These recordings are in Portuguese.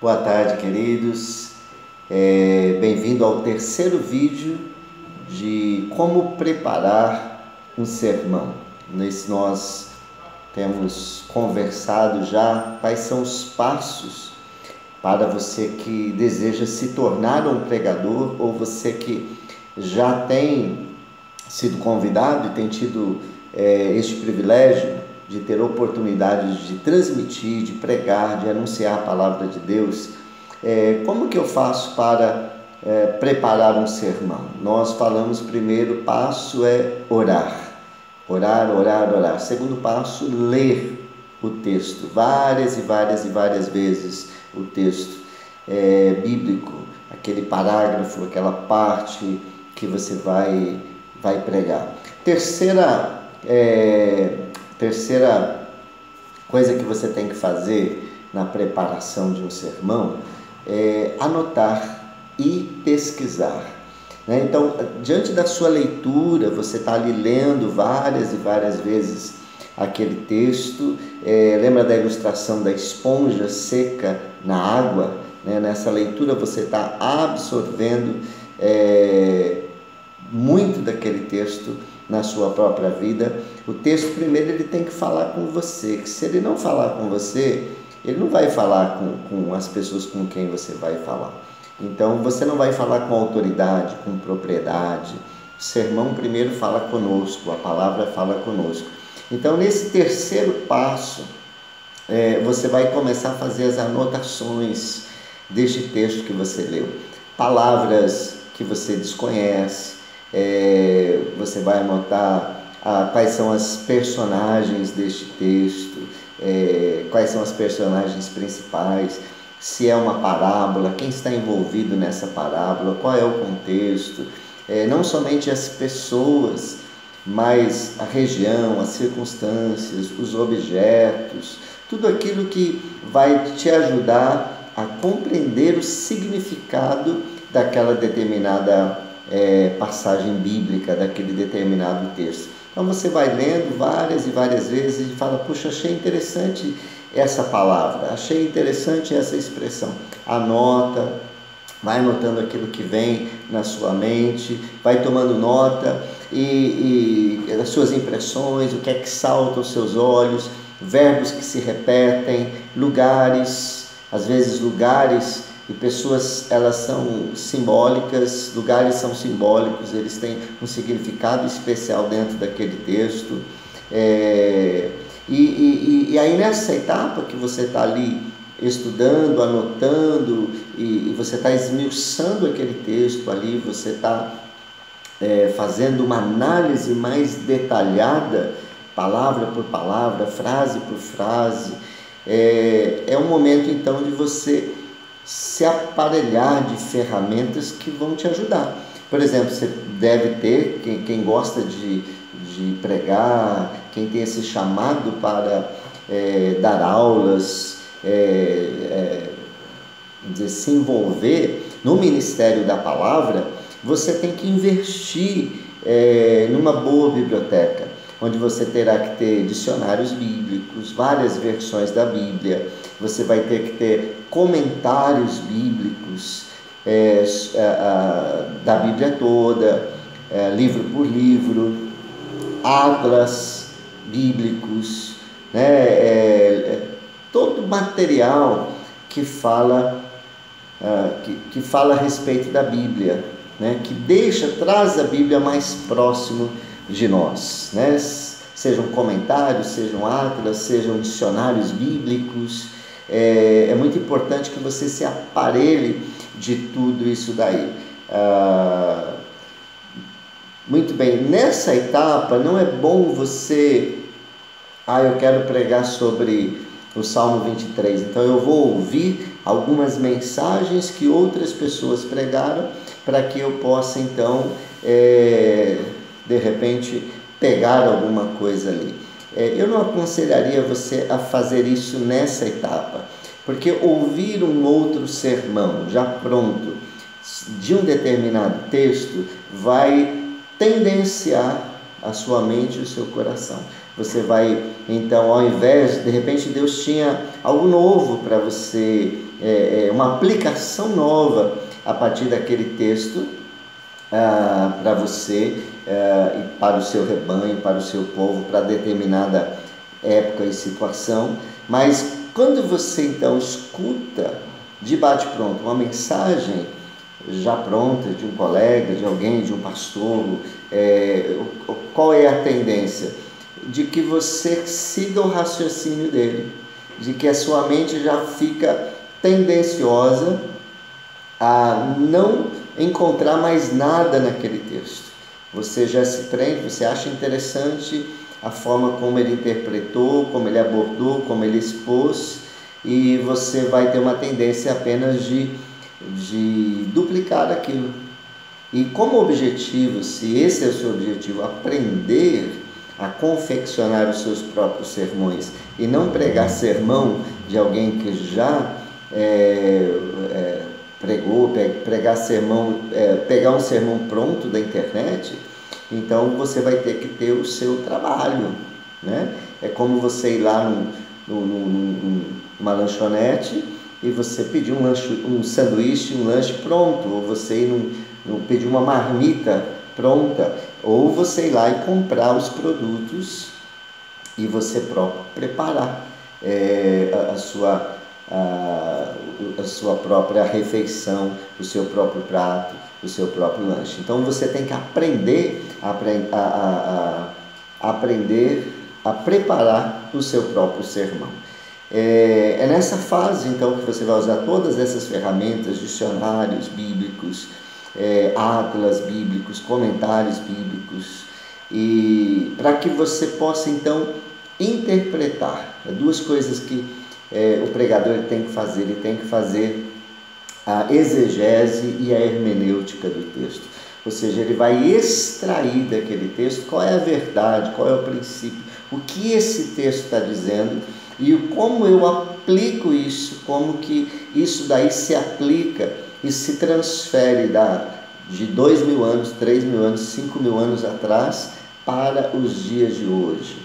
Boa tarde, queridos. Bem-vindo ao terceiro vídeo de como preparar um sermão. Nesse nós temos conversado já quais são os passos para você que deseja se tornar um pregador ou você que já tem sido convidado e tem tido este privilégio de ter oportunidade de transmitir, de pregar, de anunciar a palavra de Deus. Como que eu faço para preparar um sermão? Nós falamos, primeiro passo é orar. Orar. Segundo passo, ler o texto, várias vezes o texto bíblico, aquele parágrafo, aquela parte que você vai pregar. Terceira coisa que você tem que fazer na preparação de um sermão é anotar e pesquisar, né? Então, diante da sua leitura, você está ali lendo várias vezes aquele texto. Lembra da ilustração da esponja seca na água, né? Nessa leitura você está absorvendo muito daquele texto na sua própria vida. O texto primeiro ele tem que falar com você, que se ele não falar com você, ele não vai falar com as pessoas com quem você vai falar. Então você não vai falar com autoridade, com propriedade. O sermão primeiro fala conosco, a palavra fala conosco. Então nesse terceiro passo, você vai começar a fazer as anotações deste texto que você leu. Palavras que você desconhece, você vai anotar quais são as personagens deste texto, quais são as personagens principais, se é uma parábola, quem está envolvido nessa parábola, qual é o contexto, não somente as pessoas, mas a região, as circunstâncias, os objetos, tudo aquilo que vai te ajudar a compreender o significado daquela determinada passagem bíblica, daquele determinado texto. Então você vai lendo várias vezes e fala: puxa, achei interessante essa palavra, achei interessante essa expressão. Anota, vai anotando aquilo que vem na sua mente, vai tomando nota e as suas impressões, o que é que salta aos seus olhos, verbos que se repetem, lugares, às vezes lugares e pessoas, elas são simbólicas, lugares são simbólicos, eles têm um significado especial dentro daquele texto. E aí nessa etapa que você está ali estudando, anotando, e você está esmiuçando aquele texto ali, você está fazendo uma análise mais detalhada, palavra por palavra, frase por frase, é um momento então de você se aparelhar de ferramentas que vão te ajudar. Por exemplo, você deve ter, quem gosta de pregar, quem tem esse chamado para dar aulas, se envolver no ministério da palavra, você tem que investir numa boa biblioteca, onde você terá que ter dicionários bíblicos, várias versões da Bíblia, você vai ter que ter comentários bíblicos da Bíblia toda, livro por livro, atlas bíblicos, né? Todo material que fala a respeito da Bíblia, né? Que traz a Bíblia mais próximo de nós, né? Sejam comentários, sejam atlas, sejam dicionários bíblicos. É muito importante que você se aparelhe de tudo isso daí. Muito bem, nessa etapa não é bom você... eu quero pregar sobre o Salmo 23, então eu vou ouvir algumas mensagens que outras pessoas pregaram para que eu possa então, de repente, pegar alguma coisa ali. Eu não aconselharia você a fazer isso nessa etapa, porque ouvir um outro sermão já pronto de um determinado texto vai tendenciar a sua mente e o seu coração. Você vai, então, ao invés, de repente Deus tinha algo novo para você uma aplicação nova a partir daquele texto para você e para o seu rebanho, para o seu povo, para determinada época e situação. Mas quando você então escuta de bate-pronto uma mensagem já pronta de um colega, de alguém, de um pastor, qual é a tendência? De que você siga o raciocínio dele, de que a sua mente já fica tendenciosa a não encontrar mais nada naquele texto. Você já se prende, você acha interessante a forma como ele interpretou, como ele abordou, como ele expôs, e você vai ter uma tendência apenas de duplicar aquilo. E como objetivo, se esse é o seu objetivo, aprender a confeccionar os seus próprios sermões e não pregar sermão de alguém que já pregou, pegar um sermão pronto da internet, então você vai ter que ter o seu trabalho, né? É como você ir lá numa lanchonete e você pedir um sanduíche, um lanche pronto, ou você ir pedir uma marmita pronta, ou você ir lá e comprar os produtos e você próprio preparar a sua própria refeição, o seu próprio prato, o seu próprio lanche. Então você tem que aprender a preparar o seu próprio sermão. É nessa fase então que você vai usar todas essas ferramentas, dicionários bíblicos, atlas bíblicos, comentários bíblicos, e para que você possa então interpretar. Duas coisas que o pregador tem que fazer. Ele tem que fazer a exegese e a hermenêutica do texto, ou seja, ele vai extrair daquele texto qual é a verdade, qual é o princípio, o que esse texto está dizendo e como eu aplico isso, como que isso daí se aplica e se transfere de 2.000 anos, 3.000 anos, 5.000 anos atrás para os dias de hoje.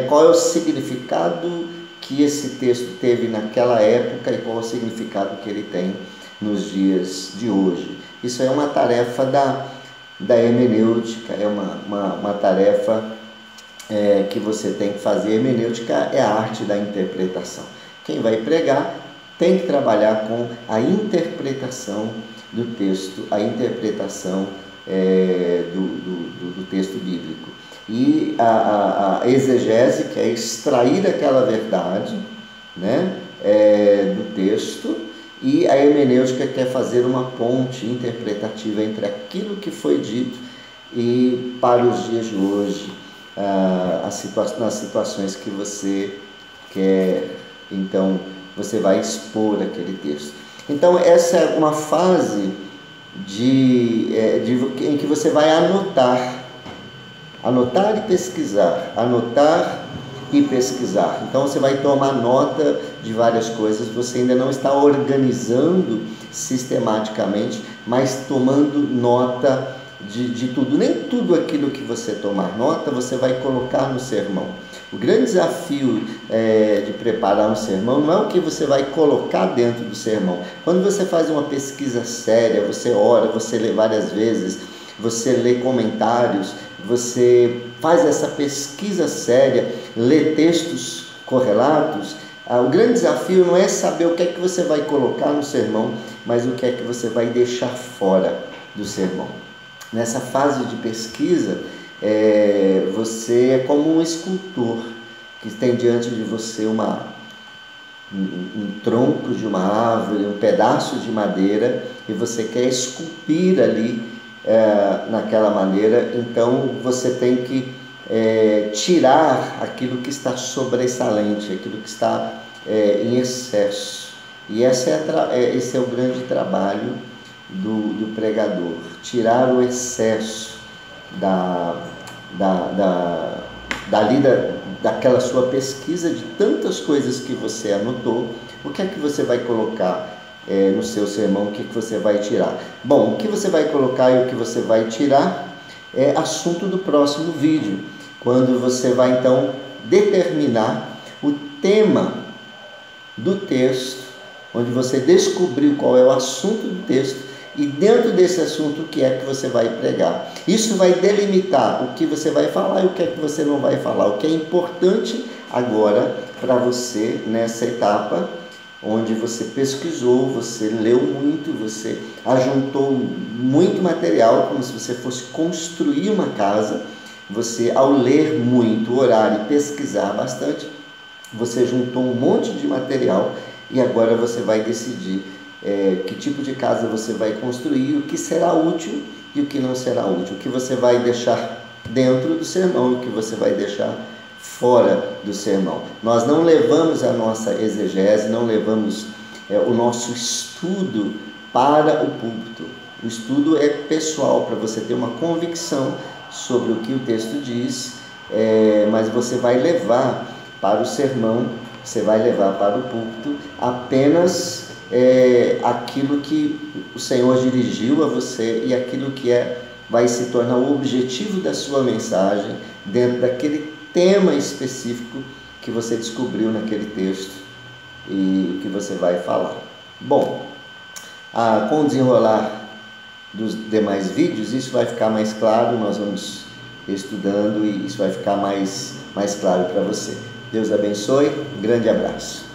Qual é o significado que esse texto teve naquela época e qual é o significado que ele tem nos dias de hoje. Isso é uma tarefa da hermenêutica, é uma tarefa que você tem que fazer. A hermenêutica é a arte da interpretação. Quem vai pregar tem que trabalhar com a interpretação do texto, a interpretação do texto bíblico. E a exegese, que é extrair aquela verdade, né, do texto, e a hermenêutica quer fazer uma ponte interpretativa entre aquilo que foi dito e para os dias de hoje, nas situações que você quer, então você vai expor aquele texto. Então essa é uma fase em que você vai anotar e pesquisar, anotar e pesquisar. Então você vai tomar nota de várias coisas, você ainda não está organizando sistematicamente, mas tomando nota de tudo. Nem tudo aquilo que você tomar nota, você vai colocar no sermão. O grande desafio de preparar um sermão não é o que você vai colocar dentro do sermão. Quando você faz uma pesquisa séria, você ora, você lê várias vezes, você lê comentários, você faz essa pesquisa séria, lê textos correlatos, o grande desafio não é saber o que é que você vai colocar no sermão, mas o que é que você vai deixar fora do sermão. Nessa fase de pesquisa, você é como um escultor que tem diante de você um tronco de uma árvore, um pedaço de madeira, e você quer esculpir ali naquela maneira. Então você tem que tirar aquilo que está sobressalente, aquilo que está em excesso. E esse é o grande trabalho do pregador, tirar o excesso daquela sua pesquisa, de tantas coisas que você anotou. O que é que você vai colocar no seu sermão? O que é que você vai tirar? Bom, o que você vai colocar e o que você vai tirar é assunto do próximo vídeo, quando você vai então determinar o tema do texto onde você descobriu qual é o assunto do texto e dentro desse assunto o que é que você vai pregar. Isso vai delimitar o que você vai falar e o que é que você não vai falar. O que é importante agora para você nessa etapa, onde você pesquisou, você leu muito, você ajuntou muito material, como se você fosse construir uma casa. Você, ao ler muito, orar e pesquisar bastante, você juntou um monte de material e agora você vai decidir que tipo de casa você vai construir, o que será útil e o que não será útil, o que você vai deixar dentro do sermão e o que você vai deixar fora do sermão. Nós não levamos a nossa exegese, não levamos o nosso estudo para o púlpito. O estudo é pessoal, para você ter uma convicção sobre o que o texto diz, mas você vai levar para o sermão, você vai levar para o púlpito apenas aquilo que o Senhor dirigiu a você e aquilo que vai se tornar o objetivo da sua mensagem dentro daquele tema específico que você descobriu naquele texto e que você vai falar. Bom, com o desenrolar dos demais vídeos, isso vai ficar mais claro, nós vamos estudando e isso vai ficar mais claro para você. Deus abençoe, um grande abraço.